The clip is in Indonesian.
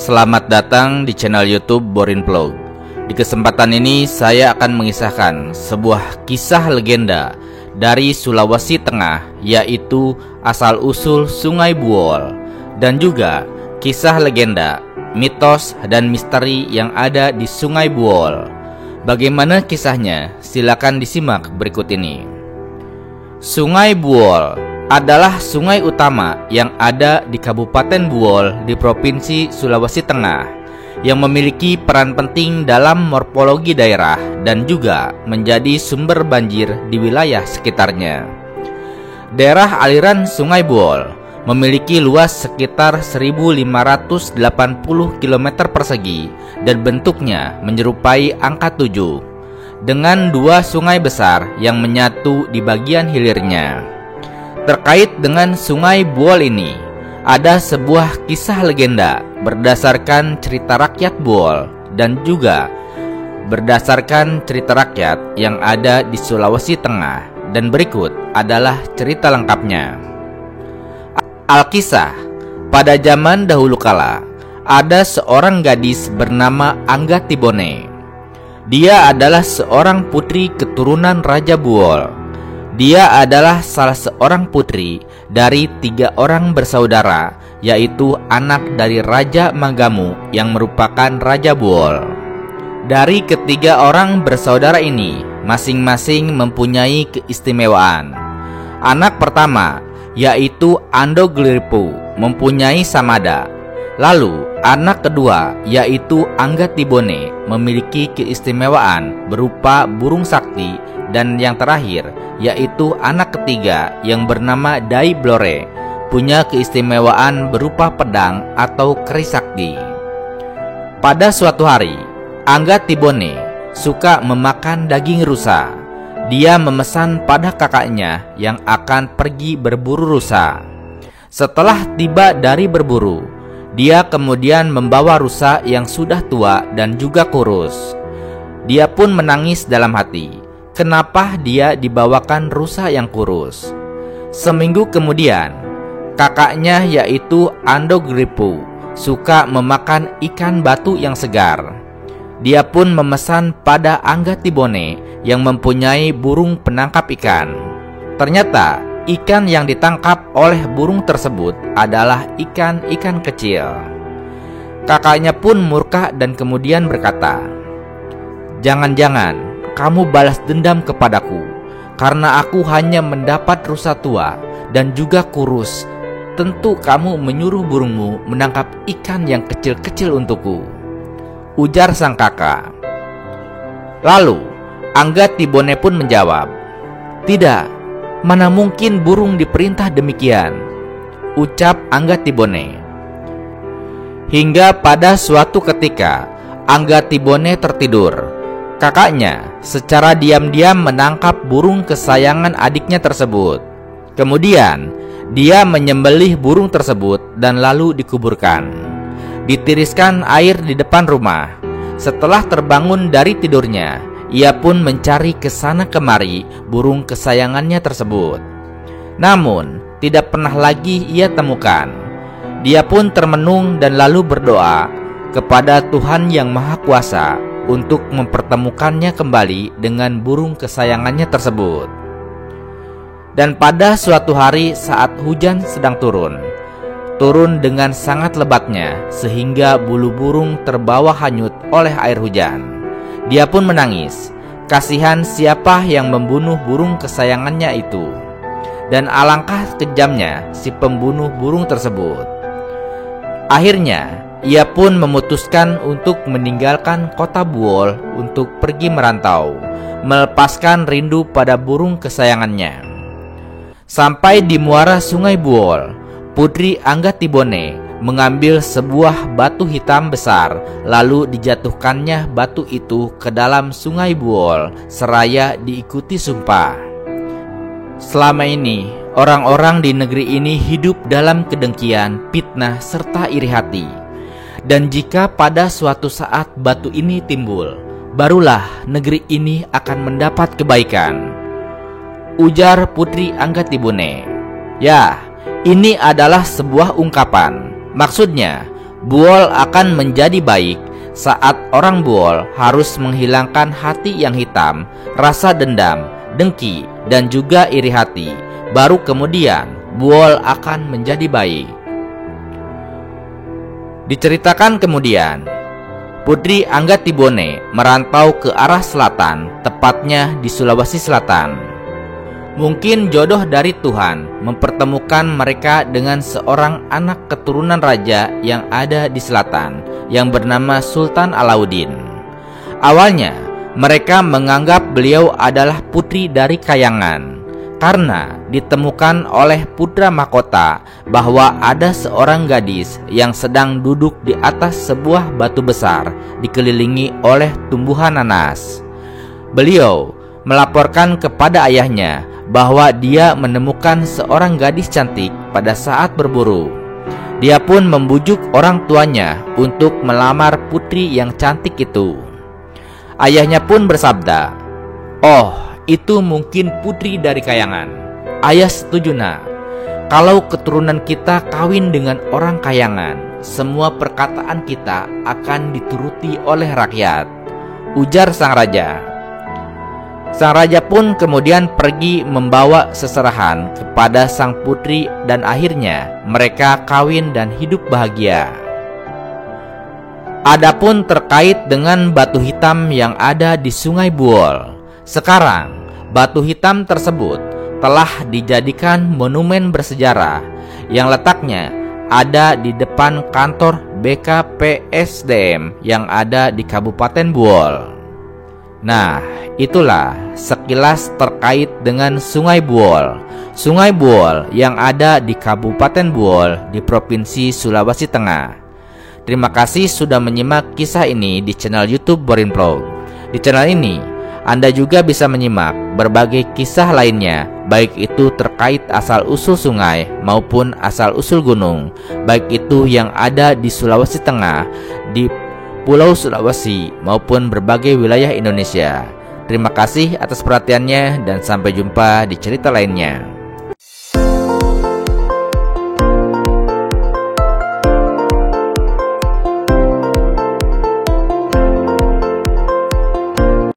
Selamat datang di channel YouTube Borin Vlog. Di kesempatan ini saya akan mengisahkan sebuah kisah legenda dari Sulawesi Tengah, yaitu asal-usul Sungai Buol, dan juga kisah legenda, mitos dan misteri yang ada di Sungai Buol. Bagaimana kisahnya? Silakan disimak berikut ini. Sungai Buol adalah sungai utama yang ada di Kabupaten Buol di Provinsi Sulawesi Tengah, yang memiliki peran penting dalam morfologi daerah dan juga menjadi sumber banjir di wilayah sekitarnya. Daerah aliran Sungai Buol memiliki luas sekitar 1580 km persegi dan bentuknya menyerupai angka 7, dengan dua sungai besar yang menyatu di bagian hilirnya. Terkait dengan Sungai Buol ini, ada sebuah kisah legenda berdasarkan cerita rakyat Buol dan juga berdasarkan cerita rakyat yang ada di Sulawesi Tengah, dan berikut adalah cerita lengkapnya. Alkisah, pada zaman dahulu kala, ada seorang gadis bernama Anggatibone. Dia adalah seorang putri keturunan Raja Buol. Dia adalah salah seorang putri dari 3 orang bersaudara, yaitu anak dari Raja Magamu yang merupakan Raja Buol. Dari ketiga orang bersaudara ini, masing-masing mempunyai keistimewaan. Anak pertama, yaitu Andogliripu, mempunyai samada. Lalu, anak kedua, yaitu Anggatibone, memiliki keistimewaan berupa burung sakti. Dan yang terakhir, yaitu anak ketiga yang bernama Dai Blore, punya keistimewaan berupa pedang atau keris sakti. Pada suatu hari, Anggatibone suka memakan daging rusa. Dia memesan pada kakaknya yang akan pergi berburu rusa. Setelah tiba dari berburu, dia kemudian membawa rusa yang sudah tua dan juga kurus. Dia pun menangis dalam hati. Kenapa dia dibawakan rusa yang kurus? Seminggu kemudian, kakaknya yaitu Andogripu suka memakan ikan batu yang segar. Dia pun memesan pada Anggatibone yang mempunyai burung penangkap ikan. Ternyata ikan yang ditangkap oleh burung tersebut adalah ikan-ikan kecil. Kakaknya pun murka dan kemudian berkata, "Jangan-jangan kamu balas dendam kepadaku karena aku hanya mendapat rusa tua dan juga kurus. Tentu kamu menyuruh burungmu menangkap ikan yang kecil-kecil untukku," ujar sang kakak. Lalu Anggatibone pun menjawab, "Tidak, mana mungkin burung diperintah demikian," ucap Anggatibone. Hingga pada suatu ketika Anggatibone tertidur. Kakaknya secara diam-diam menangkap burung kesayangan adiknya tersebut. Kemudian dia menyembelih burung tersebut dan lalu dikuburkan. Ditiriskan air di depan rumah. Setelah terbangun dari tidurnya, ia pun mencari kesana kemari burung kesayangannya tersebut. Namun tidak pernah lagi ia temukan. Dia pun termenung dan lalu berdoa kepada Tuhan Yang Maha Kuasa untuk mempertemukannya kembali dengan burung kesayangannya tersebut. Dan pada suatu hari saat hujan sedang turun dengan sangat lebatnya sehingga bulu burung terbawa hanyut oleh air hujan. Dia pun menangis, kasihan siapa yang membunuh burung kesayangannya itu. Dan alangkah kejamnya si pembunuh burung tersebut. Akhirnya ia pun memutuskan untuk meninggalkan kota Buol untuk pergi merantau, melepaskan rindu pada burung kesayangannya. Sampai di muara Sungai Buol, putri Anggatibone mengambil sebuah batu hitam besar, lalu dijatuhkannya batu itu ke dalam Sungai Buol seraya diikuti sumpah. Selama ini, orang-orang di negeri ini hidup dalam kedengkian, fitnah, serta iri hati. Dan jika pada suatu saat batu ini timbul, barulah negeri ini akan mendapat kebaikan, ujar putri Anggatibone. Ya, ini adalah sebuah ungkapan. Maksudnya, Buol akan menjadi baik saat orang Buol harus menghilangkan hati yang hitam, rasa dendam, dengki, dan juga iri hati. Baru kemudian Buol akan menjadi baik. Diceritakan kemudian, Putri Angga-Timbone merantau ke arah selatan, tepatnya di Sulawesi Selatan. Mungkin jodoh dari Tuhan mempertemukan mereka dengan seorang anak keturunan raja yang ada di selatan, yang bernama Sultan Alauddin. Awalnya, mereka menganggap beliau adalah putri dari kayangan, karena ditemukan oleh putra mahkota bahwa ada seorang gadis yang sedang duduk di atas sebuah batu besar dikelilingi oleh tumbuhan nanas. Beliau melaporkan kepada ayahnya bahwa dia menemukan seorang gadis cantik pada saat berburu. Dia pun membujuk orang tuanya untuk melamar putri yang cantik itu. Ayahnya pun bersabda, "Oh, itu mungkin putri dari kayangan. Ayah setuju nak. Kalau keturunan kita kawin dengan orang kayangan, semua perkataan kita akan dituruti oleh rakyat," ujar sang raja. Sang raja pun kemudian pergi membawa seserahan kepada sang putri dan akhirnya mereka kawin dan hidup bahagia. Adapun terkait dengan batu hitam yang ada di Sungai Buol, sekarang batu hitam tersebut telah dijadikan monumen bersejarah yang letaknya ada di depan kantor BKPSDM yang ada di Kabupaten Buol. Nah, itulah sekilas terkait dengan Sungai Buol. Sungai Buol yang ada di Kabupaten Buol di Provinsi Sulawesi Tengah. Terima kasih sudah menyimak kisah ini di channel YouTube Borin Vlog. Di channel ini Anda juga bisa menyimak berbagai kisah lainnya, baik itu terkait asal-usul sungai maupun asal-usul gunung, baik itu yang ada di Sulawesi Tengah, di Pulau Sulawesi, maupun berbagai wilayah Indonesia. Terima kasih atas perhatiannya dan sampai jumpa di cerita lainnya.